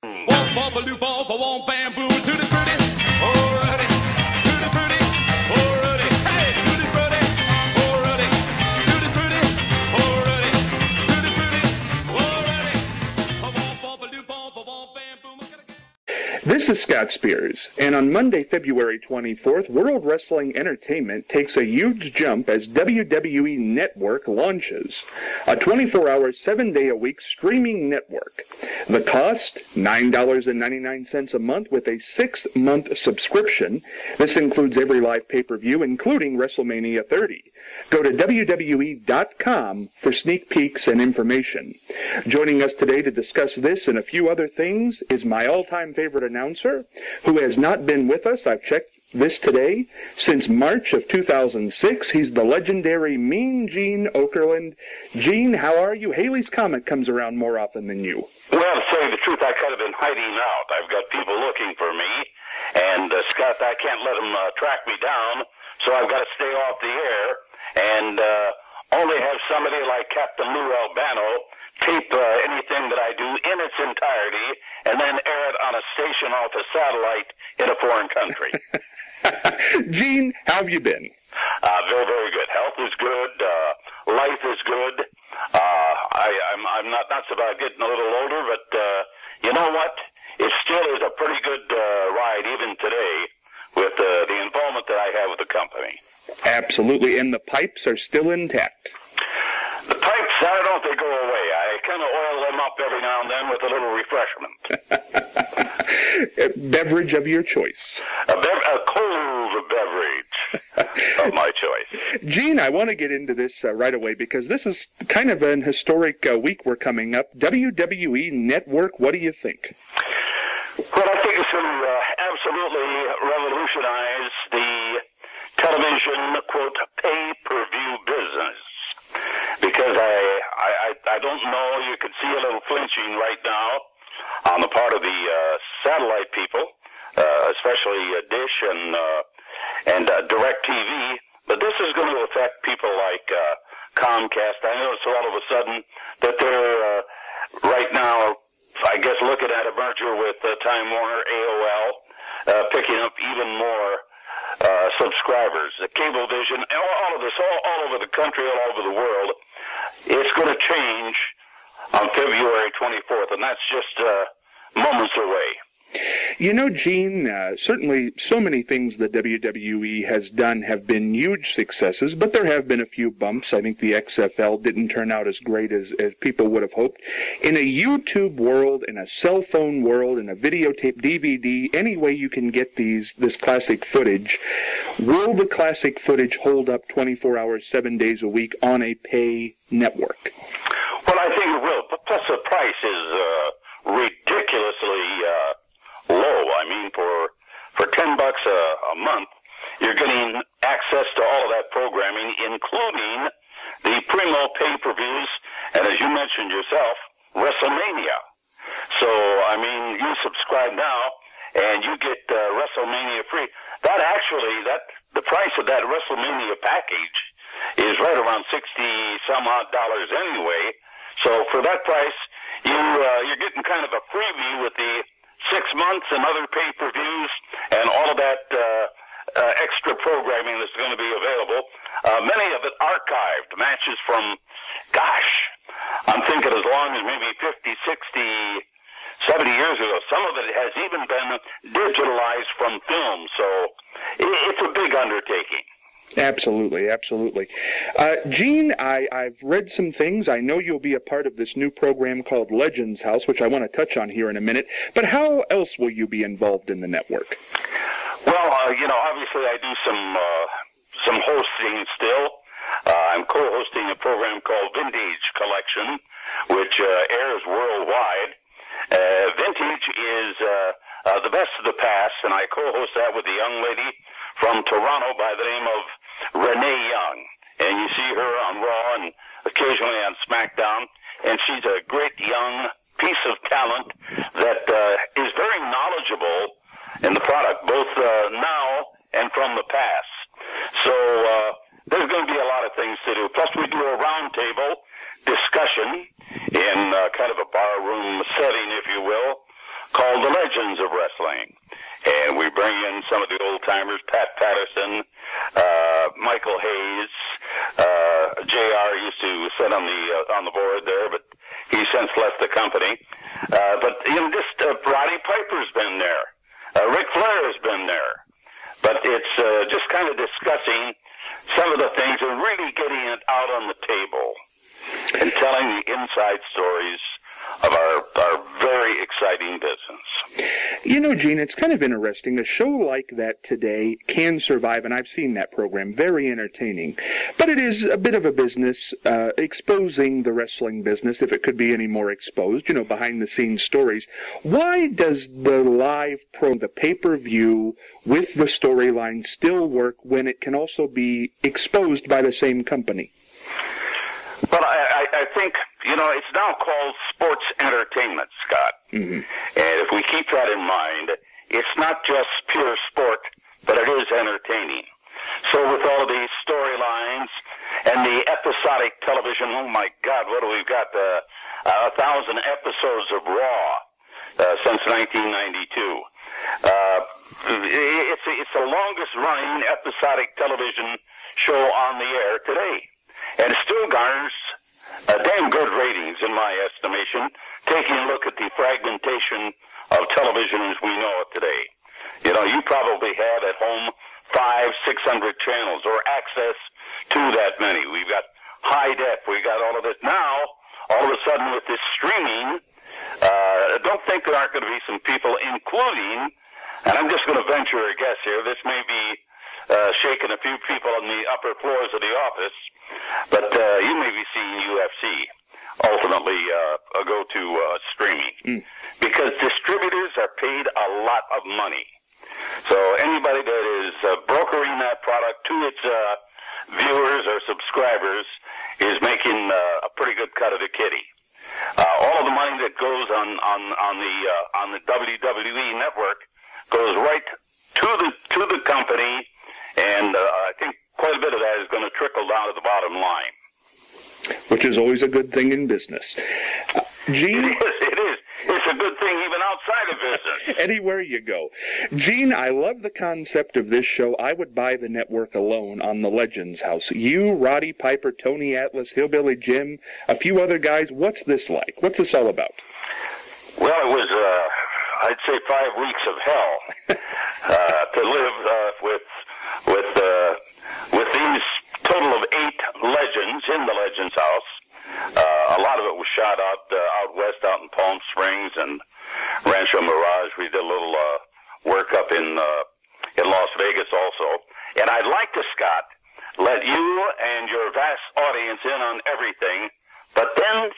Womp bump a loop off a womp bamboo to the pretty, alrighty, to the pretty, alrighty, hey, to the pretty, alrighty, to the pretty, alrighty, to the pretty, alrighty, a womp bump a loop off a womp bamboo. This is Scott Spears, and on Monday, February 24th, World Wrestling Entertainment takes a huge jump as WWE Network launches, a 24-hour, 7-day-a-week streaming network. The cost, $9.99 a month with a 6-month subscription. This includes every live pay-per-view, including WrestleMania 30. Go to WWE.com for sneak peeks and information. Joining us today to discuss this and a few other things is my all-time favorite announcer, who has not been with us, I've checked this today, since March of 2006. He's the legendary Mean Gene Okerlund. Gene, how are you? Haley's Comet comes around more often than you. Well, to tell you the truth, I kind of been hiding out. I've got people looking for me, and Scott, I can't let them track me down, so I've got to stay off the air and only have somebody like Captain Lou Albano tape anything that I do in its entirety and then air it on a station off a satellite in a foreign country. Gene, how have you been? Very, very good. Health is good. Life is good. I'm not so bad getting a little older, but you know what? It still is a pretty good ride even today with the involvement that I have with the company. Absolutely, and the pipes are still intact. The pipes, I don't know if they go away. I kind of oil them up every now and then with a little refreshment. A beverage of your choice. A cold beverage of my choice. Gene, I want to get into this right away because this is kind of an historic week we're coming up. WWE Network, what do you think? Well, I think it's going to absolutely revolutionize the television, quote, pay-per-view business. Because I don't know, you could see a little flinching right now on the part of the satellite people, especially Dish and DirecTV. But this is going to affect people like Comcast. I notice all of a sudden that they're right now, I guess, looking at a merger with Time Warner, AOL, picking up even more subscribers. The Cablevision, all of this, all over the country, all over the world. It's going to change on February 24th, and that's just moments away. You know, Gene, certainly so many things the WWE has done have been huge successes, but there have been a few bumps. I think the XFL didn't turn out as great as people would have hoped. In a YouTube world, in a cell phone world, in a videotape, DVD, any way you can get this classic footage, will the classic footage hold up 24 hours, 7 days a week on a pay network? Well, I think it will. But plus the price is ridiculously low. I mean, for $10 a month, you're getting access to all of that programming, including the Primo pay-per-views, and as you mentioned yourself, WrestleMania. So, I mean, you subscribe now, and you get WrestleMania free. The price of that WrestleMania package is right around $60-some-odd anyway. So for that price, you're getting kind of a freebie with the 6 months and other pay-per-views and all of that extra programming that's going to be available. Many of it archived, matches from, I'm thinking as long as maybe 50, 60, 70 years ago. Some of it has even been digitalized from film, so it's a big undertaking. Absolutely, absolutely. Gene, I've read some things. I know you'll be a part of this new program called Legends House, which I want to touch on here in a minute. But how else will you be involved in the network? Well, obviously I do some hosting still. I'm co-hosting a program called Vintage Collection, which airs worldwide. Vintage is the best of the past, and I co-host that with a young lady from Toronto by the name of Renee Young. And you see her on Raw and occasionally on SmackDown, and she's a great young piece of talent that is very knowledgeable in the product, both now and from the past. So there's going to be a lot of things to do. Plus, we do a roundtable discussion in kind of a barroom setting, if you will, legends of wrestling. And we bring in some of the old-timers, Pat Patterson, Michael Hayes. JR used to sit on the board there, but he since left the company. But Roddy Piper's been there. Ric Flair has been there. But it's just kind of discussing some of the things and really getting it out on the table and telling the inside stories of our very exciting business. You know, Gene, it's kind of interesting. A show like that today can survive, and I've seen that program, very entertaining. But it is a bit of a business, exposing the wrestling business, if it could be any more exposed, behind-the-scenes stories. Why does the live the pay-per-view with the storyline still work when it can also be exposed by the same company? Well, I think, it's now called sports entertainment, Scott. Mm-hmm. And if we keep that in mind, it's not just pure sport, but it is entertaining. So with all of these storylines and the episodic television, oh my God, what do we got? 1,000 episodes of Raw since 1992. It's the longest running episodic television show on the air today. And it still garners damn good ratings, in my estimation, taking a look at the fragmentation of television as we know it today. You probably have at home 500-600 channels or access to that many. We've got high def. We got all of this. Now, all of a sudden with this streaming, don't think there aren't going to be some people, including, and I'm just going to venture a guess here, this may be shaking a few people on the upper floors of the office, but you may be seeing UFC ultimately go to streaming because distributors are paid a lot of money. So anybody that is brokering that product to its viewers or subscribers is making a pretty good cut of the kitty. All of the money that goes on the WWE network goes right to the company. And I think quite a bit of that is going to trickle down to the bottom line. Which is always a good thing in business. Gene? It is. It's a good thing even outside of business. Anywhere you go. Gene, I love the concept of this show. I would buy the network alone on the Legends House. You, Roddy Piper, Tony Atlas, Hillbilly Jim, a few other guys. What's this like? What's this all about? Well, it was, I'd say 5 weeks of hell to live with these total of 8 legends in the Legends House. A lot of it was shot out west, out in Palm Springs and Rancho Mirage. We did a little work up in Las Vegas also. And I'd like to, Scott, let you and your vast audience in on everything, but then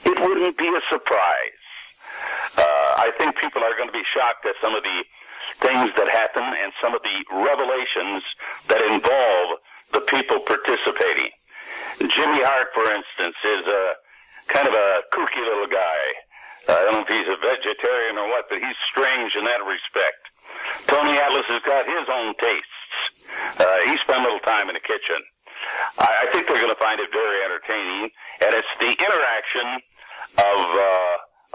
it wouldn't be a surprise. I think people are going to be shocked at some of the things that happen and some of the revelations that involve the people participating. Jimmy Hart, for instance, is kind of a kooky little guy. I don't know if he's a vegetarian or what, but he's strange in that respect. Tony Atlas has got his own tastes. He spent a little time in the kitchen. I think they're going to find it very entertaining, and it's the interaction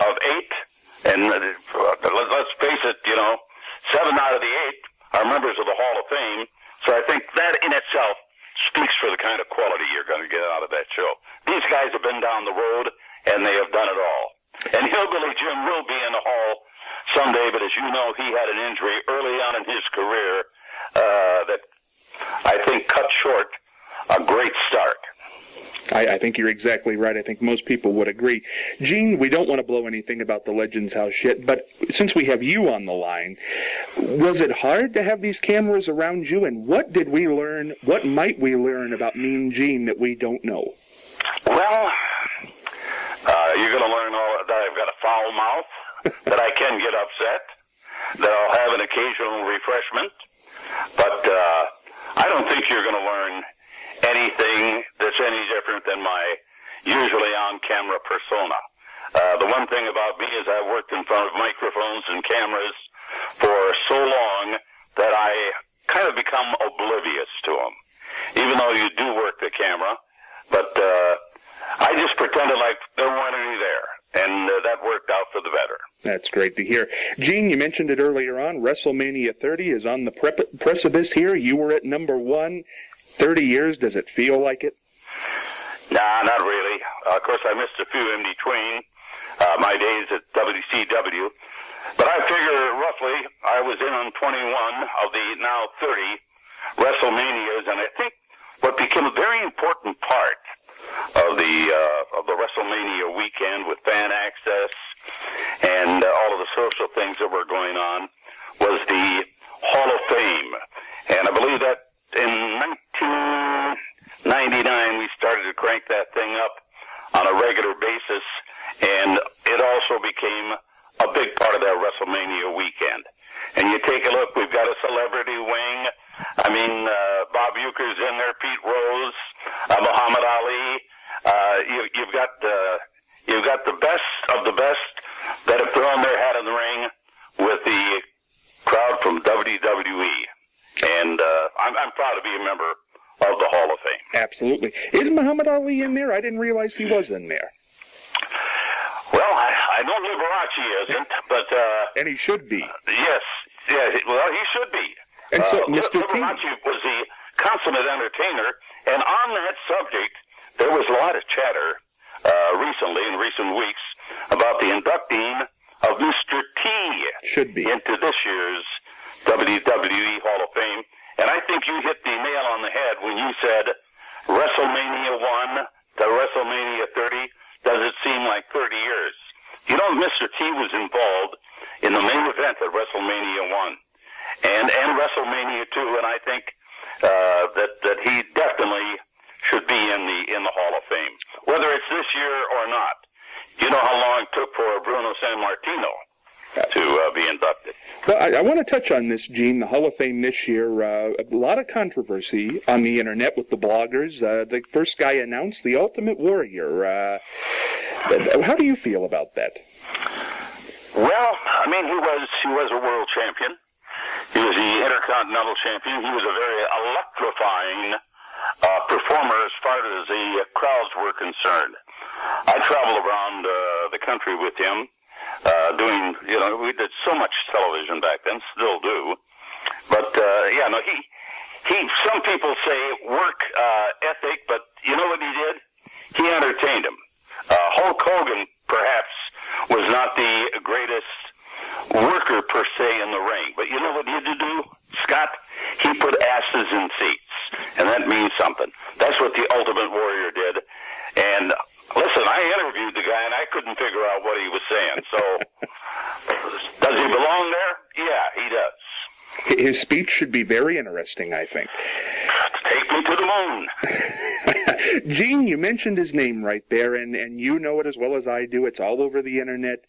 of 8, and let's face it, 7 out of the 8 are members of the Hall of Fame, so I think that in itself speaks for the kind of quality you're going to get out of that show. These guys have been down the road, and they have done it all. And Hillbilly Jim will be in the Hall someday, but as you know, he had an injury early on in his career that I think cut short a great start. I think you're exactly right. I think most people would agree. Gene, we don't want to blow anything about the Legends House yet, but since we have you on the line, was it hard to have these cameras around you, and what did we learn, what might we learn about Mean Gene that we don't know? Well, you're going to learn that I've got a foul mouth, that I can get upset, that I'll have an occasional refreshment, but I don't think you're going to learn anything that's any different than my usually on-camera persona. The one thing about me is I've worked in front of microphones and cameras for so long that I kind of become oblivious to them, even though you do work the camera. But I just pretended like there weren't any there. and that worked out for the better. That's great to hear. Gene, you mentioned it earlier on. WrestleMania 30 is on the precipice here. You were at number 1. 30 years, does it feel like it? Nah, not really. Of course, I missed a few in between my days at WCW. But I figure roughly I was in on 21 of the now 30 WrestleManias, and I think what became a very important part of the WrestleMania weekend with fan access and all of the social things that were going on was the Hall of Fame. And I believe that in 1999 we started to crank that thing up on a regular basis, and it also became a big part of that WrestleMania weekend. And you take a look, we've got a celebrity wing. I mean, Bob Uecker's in there, Pete Rose, Muhammad Ali. You've got the best of the best that have thrown their hat in the ring with the crowd from WWE. And I'm proud to be a member of the Hall of Fame. Absolutely. Is Muhammad Ali in there? I didn't realize he was in there. Well, I know Liberace isn't, but... and he should be. Yes. Well, he should be. And so, Mr. T. Liberace was the consummate entertainer, and on that subject, there was a lot of chatter recently, in recent weeks, about the inducting of Mr. T. Should be. Into this year's WWE Hall of Fame. And I think you hit the nail on the head when you said WrestleMania 1 to WrestleMania 30, does it seem like 30 years? You know, Mr. T was involved in the main event at WrestleMania 1 and WrestleMania 2, and I think that he definitely should be in the Hall of Fame, whether it's this year or not. You know how long it took for Bruno Sammartino to be inducted. Well, I want to touch on this, Gene. The Hall of Fame this year, a lot of controversy on the internet with the bloggers. The first guy announced, the Ultimate Warrior. How do you feel about that? Well, I mean, he was a world champion. He was the Intercontinental Champion. He was a very electrifying performer as far as the crowds were concerned. I traveled around the country with him. We did so much television back then, still do. But, some people say work ethic, but you know what he did? He entertained him. Hulk Hogan, perhaps, was not the greatest worker per se in the ring. But you know what he did do, Scott? He put asses in seats, and that means something. That's what the Ultimate Warrior did. And listen, I interviewed the guy, and I couldn't figure out what he was saying. So, does he belong there? Yeah, he does. His speech should be very interesting, I think. Take me to the moon. Gene, you mentioned his name right there, and you know it as well as I do. It's all over the internet.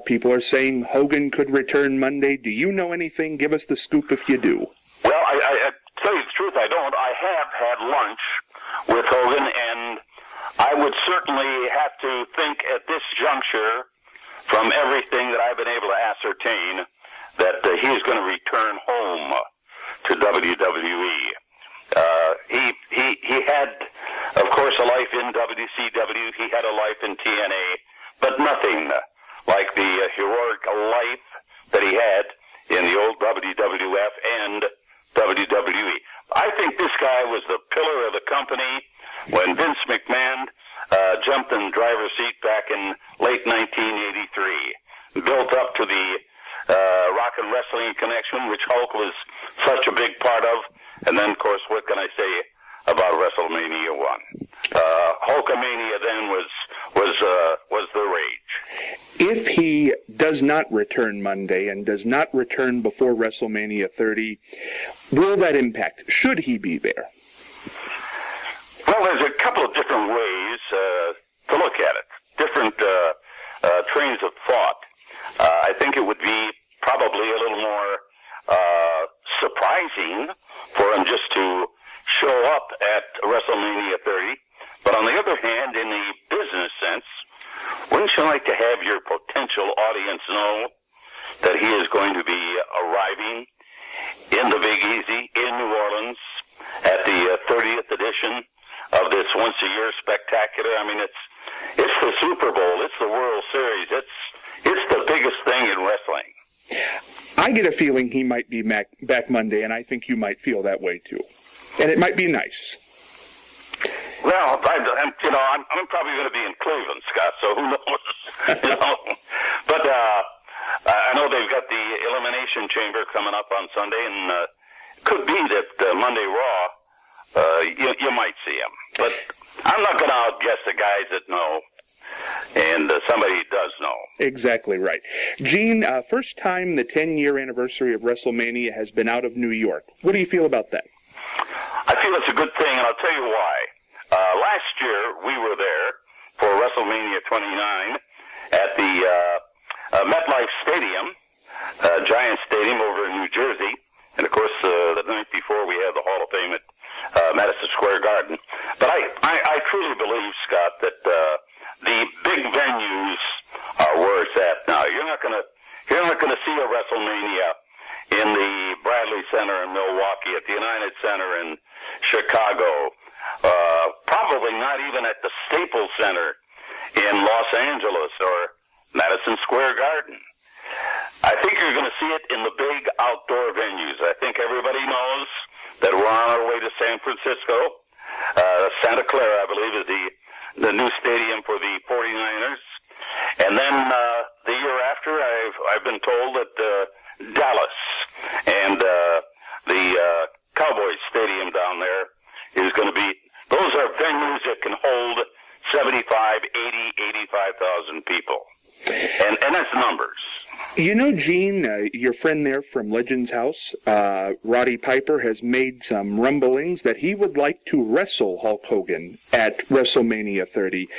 People are saying Hogan could return Monday. Do you know anything? Give us the scoop if you do. Well, I tell you the truth, I don't. I have had lunch with Hogan, and I would certainly have to think at this juncture, from everything that I've been able to ascertain, that he is going to return home to WWE. He had, of course, a life in WCW. He had a life in TNA, but nothing like the heroic life that he had in the old WWF and WWE. I think this guy was the pillar of the company when Vince McMahon jumped in the driver's seat back in late 1983, built up to the Rock and Wrestling Connection, which Hulk was such a big part of. And then, of course, what can I say about WrestleMania 1? Hulkamania then was the rage. If he does not return Monday and does not return before WrestleMania 30, will that impact? Should he be there? Well, there's a couple of different ways to look at it, different trains of thought. I think it would be probably a little more surprising for him just to show up at WrestleMania 30. But on the other hand, in the business sense, wouldn't you like to have your potential audience know that he is going to be arriving in the Big Easy in New Orleans at the 30th edition of this once-a-year spectacular? I mean, It's the Super Bowl. It's the World Series. It's the biggest thing in wrestling. I get a feeling he might be back Monday, and I think you might feel that way too. And it might be nice. Well, I'm probably going to be in Cleveland, Scott. So who knows? But I know they've got the Elimination Chamber coming up on Sunday, and it could be that Monday Raw, you might see him. But I'm not going to outguess the guys that know, and somebody does know. Exactly right. Gene, first time the 10-year anniversary of WrestleMania has been out of New York. What do you feel about that? I feel it's a good thing, and I'll tell you why. Last year, we were there for WrestleMania 29 at the MetLife Stadium, Giant Stadium over in New Jersey. And, of course, the night before, we had the Hall of Fame at Madison Square Garden. But I truly believe, Scott, that the big venues are where it's at now. You're not going to see a WrestleMania in the Bradley Center in Milwaukee, at the United Center in Chicago, probably not even at the Staples Center in Los Angeles or Madison Square Garden. I think you're going to see it in the big outdoor venues. I think everybody knows that we're on our way to San Francisco. Santa Clara, I believe, is the new stadium for the 49ers. And then the year after, I've been told that Dallas and the Cowboys Stadium down there is going to be, those are venues that can hold 75, 80, 85,000 people. And that's numbers. You know, Gene, your friend there from Legends House, Roddy Piper, has made some rumblings that he would like to wrestle Hulk Hogan at WrestleMania 30.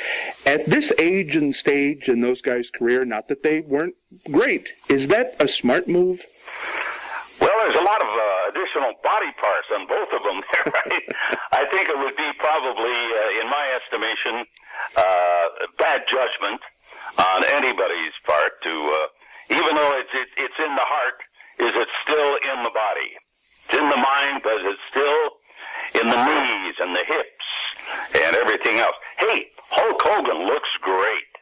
At this age and stage in those guys' career, not that they weren't great, is that a smart move? Well, there's a lot of additional body parts on both of them there, right? I think it would be probably, in my estimation, bad judgment on anybody's part to, even though it's in the heart, is it still in the body? It's in the mind, but it's still in the knees and the hips and everything else. Hey, Hulk Hogan looks great.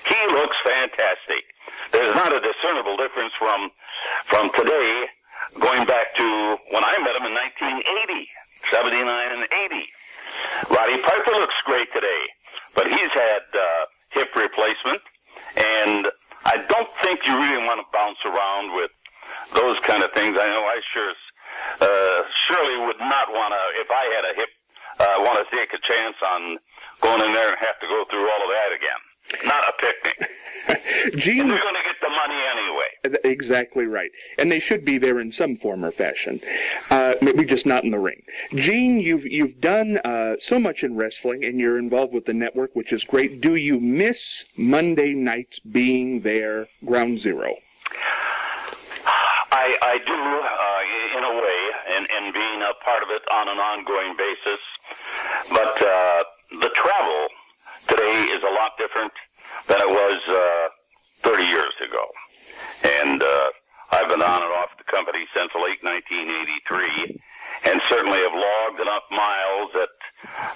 He looks fantastic. There's not a discernible difference from today going back to when I met him in 1980, 79 and 80. Roddy Piper looks great today, but he's had hip replacement, and I don't think you really want to bounce around with those kind of things. I know I surely would not want to, if I had a hip, want to take a chance on going in there and have to go through all of that again. Not a picnic. Gene, they're going to get the money anyway. Exactly right. And they should be there in some form or fashion. Maybe just not in the ring. Gene, you've done so much in wrestling, and you're involved with the network, which is great. Do you miss Monday nights being there, ground zero? I do, in a way, and being a part of it on an ongoing basis. But the travel today is a lot different than it was 30 years ago. And I've been on and off the company since late 1983, and certainly have logged enough miles that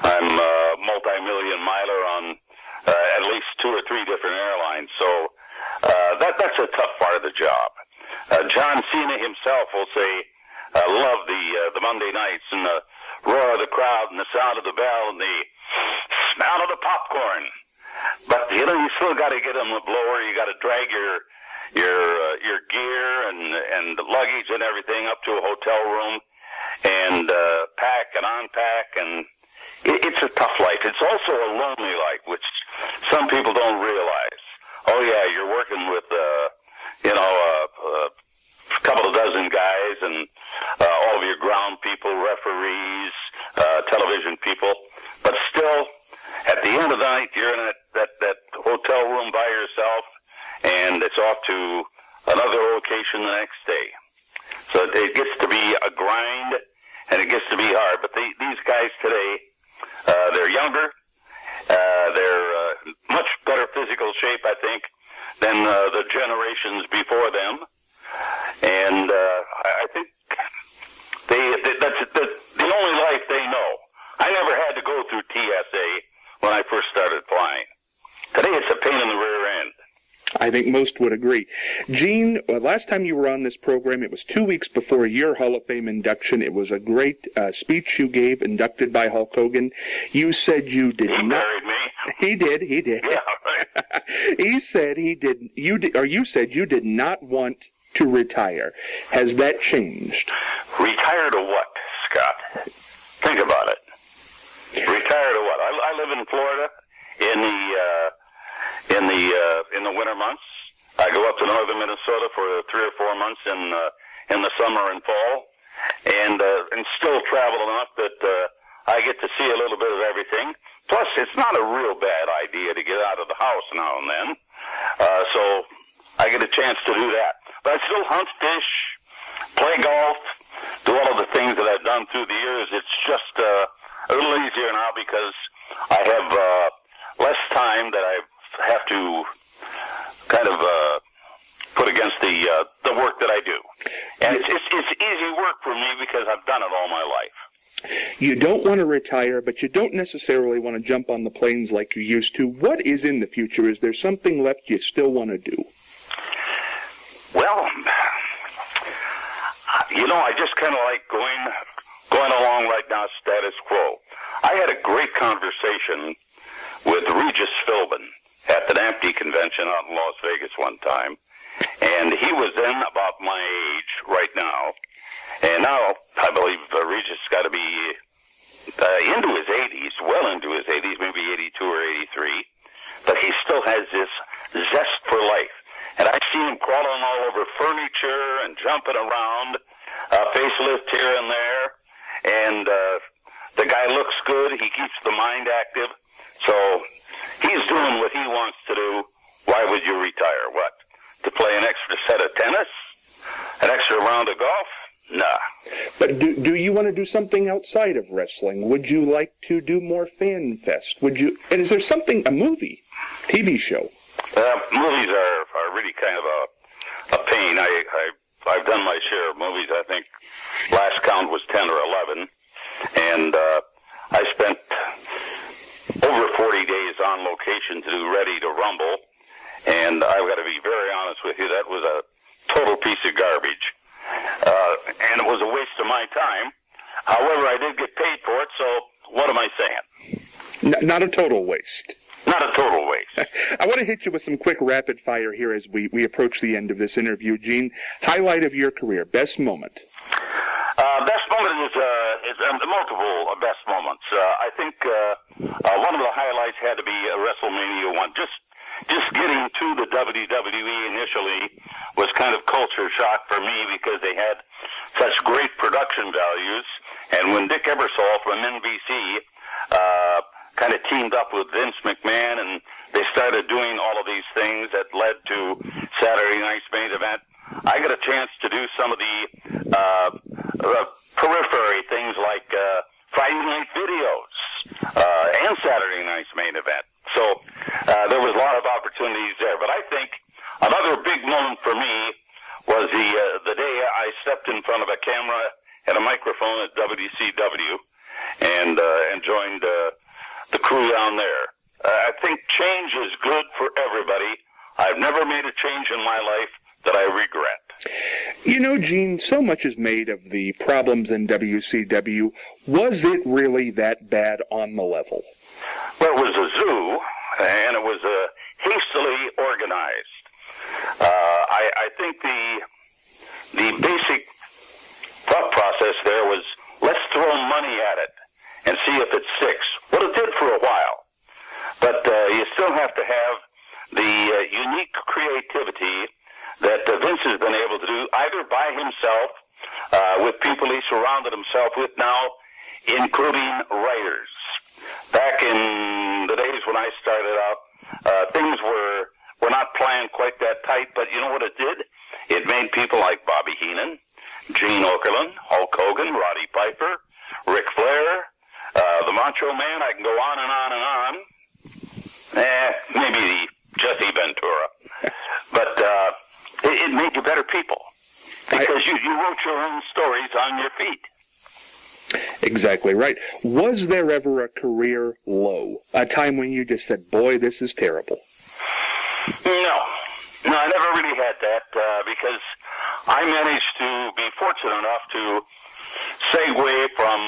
I'm a multi-million miler on at least 2 or 3 different airlines. So that's a tough part of the job. John Cena himself will say, love the Monday nights and the roar of the crowd and the sound of the bell and the smell of the popcorn. But you still got to get on the blower. You got to drag your gear and the luggage and everything up to a hotel room and pack and unpack, and it's a tough life. It's also a lonely life, which some people don't realize. Oh yeah, you're working with a couple of dozen guys and all of your ground people, referees, television people, but still, at the end of the night, you're in that hotel room by yourself, and it's off to another location the next day. So it gets to be a grind, and it gets to be hard. But these guys today, they're younger, they're much better physical shape, I think, than the generations before them, and I think that's the only life they know. I never had to go through TSA when I first started flying. think most would agree. Gene, last time you were on this program, it was 2 weeks before your Hall of Fame induction. It was a great speech you gave, inducted by Hulk Hogan. You said you did not... He married me. He did. Yeah, right. He said he did. You said you did not want to retire. Has that changed? Retire to what, Scott? Think about it. Retire to what? I live in Florida in the winter months. I go up to northern Minnesota for 3 or 4 months in the summer and fall, and still travel enough that I get to see a little bit of everything. Plus, it's not a real bad idea to get out of the house now and then, so I get a chance to do that. But I still hunt, fish, play golf, do all of the things that I've done through the years. It's just a little easier now because I have less time that I have to kind of put against the work that I do. And it's easy work for me because I've done it all my life. You don't want to retire, but you don't necessarily want to jump on the planes like you used to. What is in the future? Is there something left you still want to do? Well, I just kind of like going along right now, status quo. I had a great conversation with Regis Philbin at the NAMPD convention out in Las Vegas one time, and he was then about my age right now, and now I believe Regis got to be into his 80s, well into his 80s, maybe 82 or 83, but he still has this zest for life. And I see him crawling all over furniture and jumping around, facelift here and there, and the guy looks good. He keeps the mind active. So he's doing what he wants to do. Why would you retire? What? To play an extra set of tennis? An extra round of golf? Nah. But do you want to do something outside of wrestling? Would you like to do more Fan Fest? Would you? And is there something, a movie, TV show? Movies are really kind of a pain. I've done my share of movies. I think last count was 10 or 11, and I spent over 40 days on location to do Ready to Rumble, and I've got to be very honest with you, that was a total piece of garbage, and it was a waste of my time. However, I did get paid for it, so what am I saying? Not a total waste. Not a total waste. I want to hit you with some quick rapid fire here as we approach the end of this interview. Gene, highlight of your career, best moment. Best moment is multiple best moments. I think one of the highlights had to be WrestleMania 1. Just getting to the WWE initially was kind of culture shock for me because they had such great production values. And when Dick Ebersol from NBC kind of teamed up with Vince McMahon, and they started doing all of these things that led to Saturday Night's Main Event, I got a chance to do some of the periphery things like Friday Night Videos and Saturday Night's Main Event. So there was a lot of opportunities there. But I think another big moment for me was the day I stepped in front of a camera and a microphone at WCW and joined the crew down there. I think change is good for everybody. I've never made a change in my life that I regret. You know, Gene, so much is made of the problems in WCW. Was it really that bad on the level? Well, it was a zoo, and it was hastily organized. I think the basic thought process there was, let's throw money at it and see if it sticks. Well, it did for a while. But you still have to have the unique creativity that Vince has been able to do, either by himself, with people he surrounded himself with now, including writers. Back in the days when I started out, things were not planned quite that tight, but you know what it did? It made people like Bobby Heenan, Gene Okerlund, Hulk Hogan, Roddy Piper, Ric Flair, the Macho Man, I can go on and on and on. Maybe Jesse Ventura. But it made you better people because you wrote your own stories on your feet. Exactly right. Was there ever a career low? A time when you just said, boy, this is terrible? No. No, I never really had that because I managed to be fortunate enough to segue from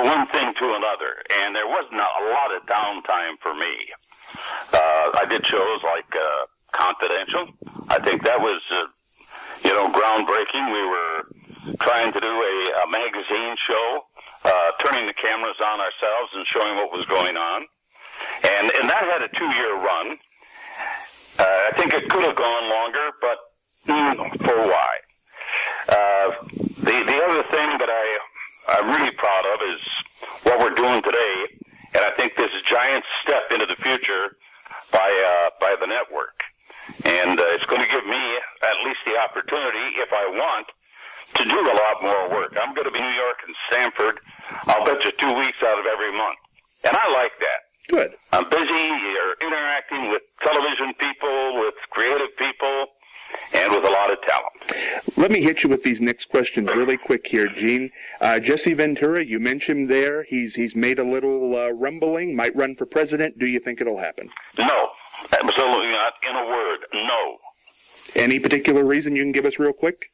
one thing to another, and there wasn't a lot of downtime for me. I did shows like Confidential. I think that was groundbreaking. We were trying to do a magazine show, turning the cameras on ourselves and showing what was going on, and that had a 2-year run. I think it could have gone longer, but for why? The other thing that I'm really proud of is what we're doing today, and I think this giant step into the future by the network. And it's going to give me at least the opportunity, if I want, to do a lot more work. I'm going to be in New York and Stamford, I'll bet you 2 weeks out of every month. And I like that. Good. I'm busy interacting with television people, with creative people, and with a lot of talent. Let me hit you with these next questions really quick here, Gene. Jesse Ventura, you mentioned there, he's made a little rumbling, might run for president. Do you think it'll happen? No, absolutely not. In a word, no. Any particular reason you can give us real quick?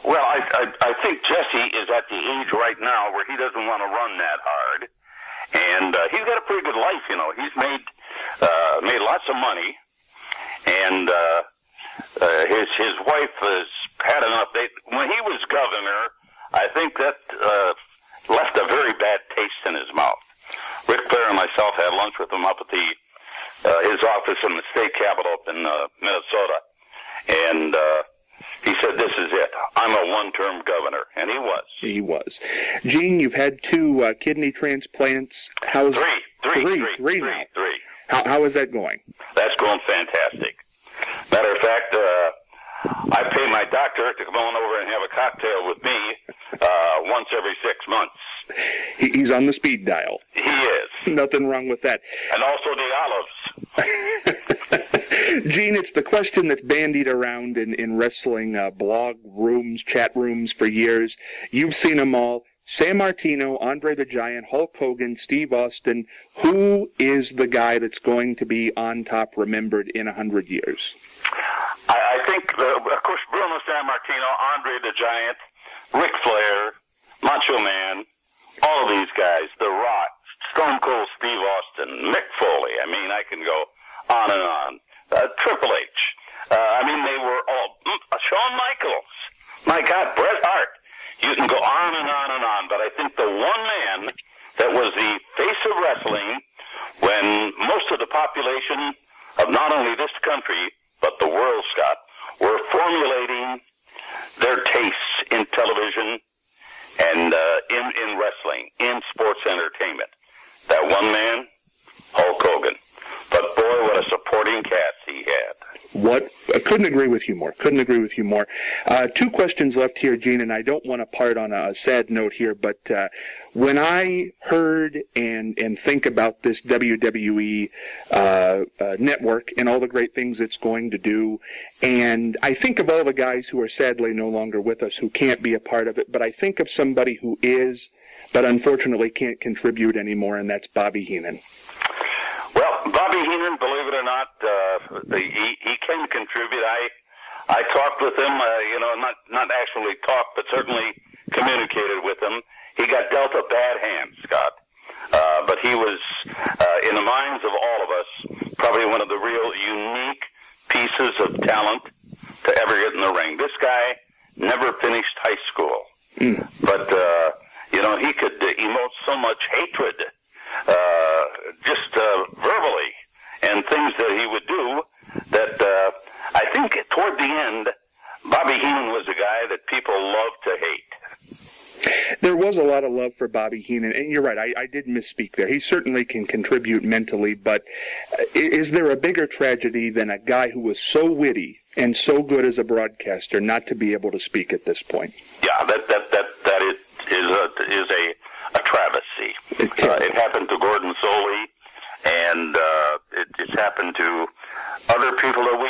Well, I think Jesse is at the age right now where he doesn't want to run that hard. And he's got a pretty good life, He's made lots of money, and his wife has had enough. When he was governor, I think that left a very bad taste in his mouth. Rick Flair and myself had lunch with him up at his office in the state capitol up in Minnesota, and he said, "This is it. I'm a one-term governor," and he was. He was. Gene, you've had 2 kidney transplants. How's three now? Three. How is that going? That's going fantastic. Matter of fact, I pay my doctor to come on over and have a cocktail with me once every 6 months. He's on the speed dial. He is. Nothing wrong with that. And also the olives. Gene, it's the question that's bandied around in wrestling blog rooms, chat rooms for years. You've seen them all. San Martino, Andre the Giant, Hulk Hogan, Steve Austin. Who is the guy that's going to be on top, remembered in 100 years? I think, of course, Bruno San Martino, Andre the Giant, Ric Flair, Macho Man, all of these guys, The Rock, Stone Cold Steve Austin, Mick Foley. I mean, I can go on and on. Triple H. They were all... Shawn Michaels. My God, Bret Hart. You can go on and on and on, but I think the one man that was the face of wrestling when most of the population of not only this country, but the world, Scott, were formulating their tastes in television and in wrestling, in sports entertainment. That one man, Hulk Hogan. But boy, what a supporting cast he had. I couldn't agree with you more. 2 questions left here, Gene, and I don't want to part on a sad note here, but when I heard and think about this WWE network and all the great things it's going to do, and I think of all the guys who are sadly no longer with us who can't be a part of it, but I think of somebody who is, but unfortunately can't contribute anymore, and that's Bobby Heenan. Well, Bobby Heenan, believe it or not, he can contribute. I talked with him, not actually talked, but certainly communicated with him. He got dealt a bad hand, Scott. But he was, in the minds of all of us, probably one of the real unique pieces of talent to ever get in the ring. This guy never finished high school. But, he could emote so much hatred, just verbally, and things that he would do that I think toward the end, Bobby Heenan was a guy that people loved to hate. There was a lot of love for Bobby Heenan, and you're right, I did misspeak there. He certainly can contribute mentally, but is there a bigger tragedy than a guy who was so witty and so good as a broadcaster not to be able to speak at this point? Yeah, that is a travesty. It happened to Gordon Soley, and it's happened to other people that we,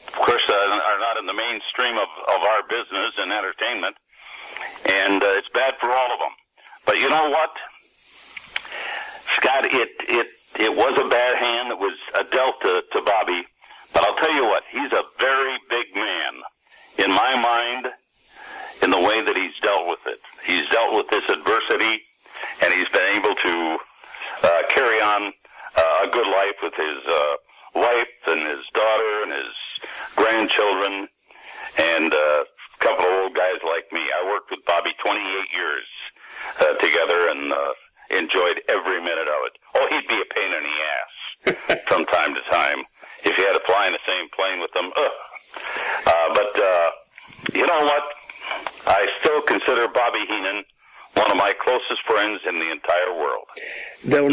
of course, are not in the mainstream of our business and entertainment, and it's bad for all of them. But you know what, Scott? it was a bad hand that was dealt to Bobby. But I'll tell you what, he's a very big man in my mind in the way that he's dealt with it. He's dealt with this adversity, and he's been able to carry on a good life with his wife and his daughter and his grandchildren and a couple of old guys like me. I worked with Bobby 28 years together and enjoyed every minute of it. Oh, he'd be a pain in the ass from time to time if you had to fly in the same plane with him. But you know what? I still consider Bobby Heenan one of my closest friends in the entire world. There'll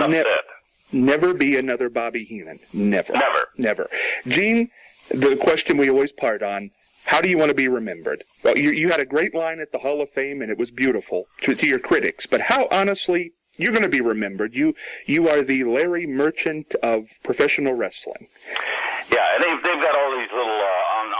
never be another Bobby Heenan. Never. Never. Gene, the question we always part on, how do you want to be remembered? Well, you had a great line at the Hall of Fame, and it was beautiful to your critics. But how, honestly, you're going to be remembered? You are the Larry Merchant of professional wrestling. Yeah, and they've got all these little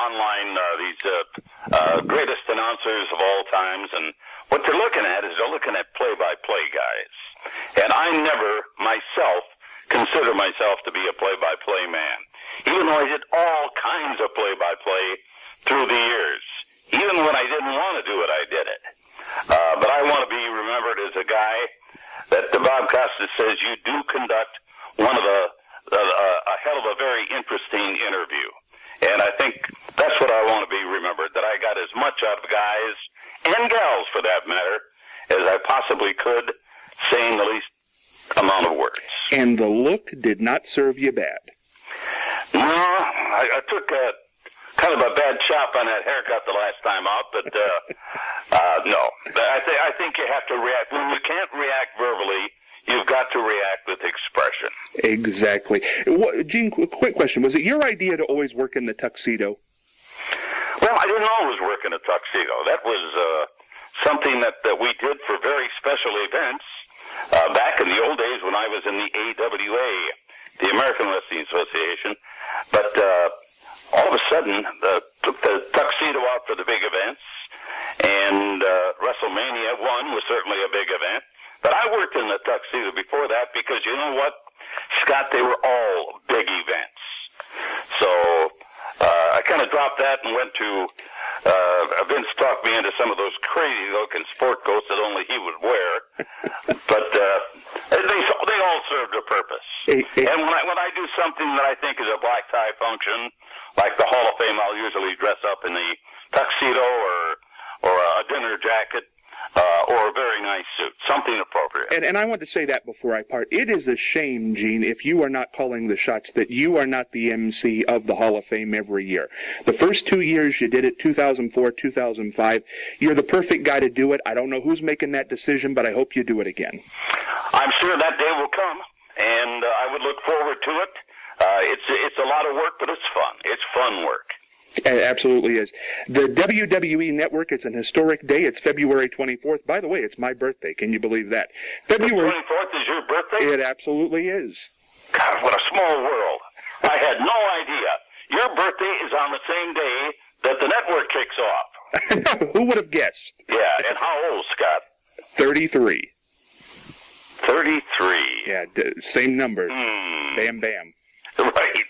online these greatest announcers of all times, and what they're looking at is they're looking at play-by-play guys. And I never myself consider myself to be a play-by-play man, even though I did all kinds of play-by-play through the years. Even when I didn't want to do it, I did it. But I want to be remembered as a guy that Bob Costas says you do conduct one of a hell of a very interesting interview. And I think that's what I want to be remembered, that I got as much out of guys, and gals for that matter, as I possibly could, saying the least amount of words. And the look did not serve you bad. No, I took kind of a bad chop on that haircut the last time out, but no. I think you have to react. When you can't react verbally, you've got to react with expression. Exactly. Gene, quick question. Was it your idea to always work in the tuxedo? Well, I didn't always work in a tuxedo. That was something that we did for very special events back in the old days when I was in the AWA, the American Wrestling Association. But all of a sudden, took the tuxedo out for the big events, and WrestleMania 1 was certainly a big event. But I worked in the tuxedo before that because, you know what, Scott, they were all big events. So I kind of dropped that and went to Vince talked me into some of those crazy-looking sport coats that only he would wear. But they all served a purpose. And when I do something that I think is a black tie function, like the Hall of Fame, I'll usually dress up in the tuxedo or a dinner jacket. Or a very nice suit, something appropriate. And I want to say that before I part. It is a shame, Gene, if you are not calling the shots, that you are not the MC of the Hall of Fame every year. The first 2 years you did it, 2004, 2005, you're the perfect guy to do it. I don't know who's making that decision, but I hope you do it again. I'm sure that day will come, and I would look forward to it. It's a lot of work, but it's fun. It's fun work. It absolutely is. The WWE Network, it's an historic day. It's February 24th. By the way, it's my birthday. Can you believe that? February 24th is your birthday? It absolutely is. God, what a small world. I had no idea. Your birthday is on the same day that the network kicks off. Who would have guessed? Yeah, and how old, Scott? 33. 33. Yeah, same numbers. Bam, bam. Right.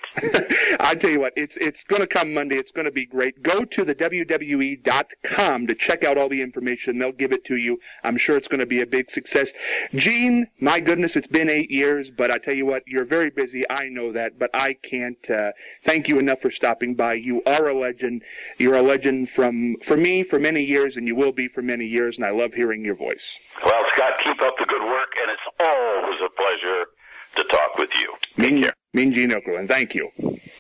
I tell you what, it's going to come Monday. It's going to be great. Go to the WWE.com to check out all the information. They'll give it to you. I'm sure it's going to be a big success. Gene, my goodness, it's been 8 years, but I tell you what, you're very busy. I know that, but I can't thank you enough for stopping by. You are a legend. You're a legend for me for many years, and you will be for many years, and I love hearing your voice. Well, Scott, keep up the good work, and it's always a pleasure to talk with you. Take care. Mean Gene Okerlund. Thank you.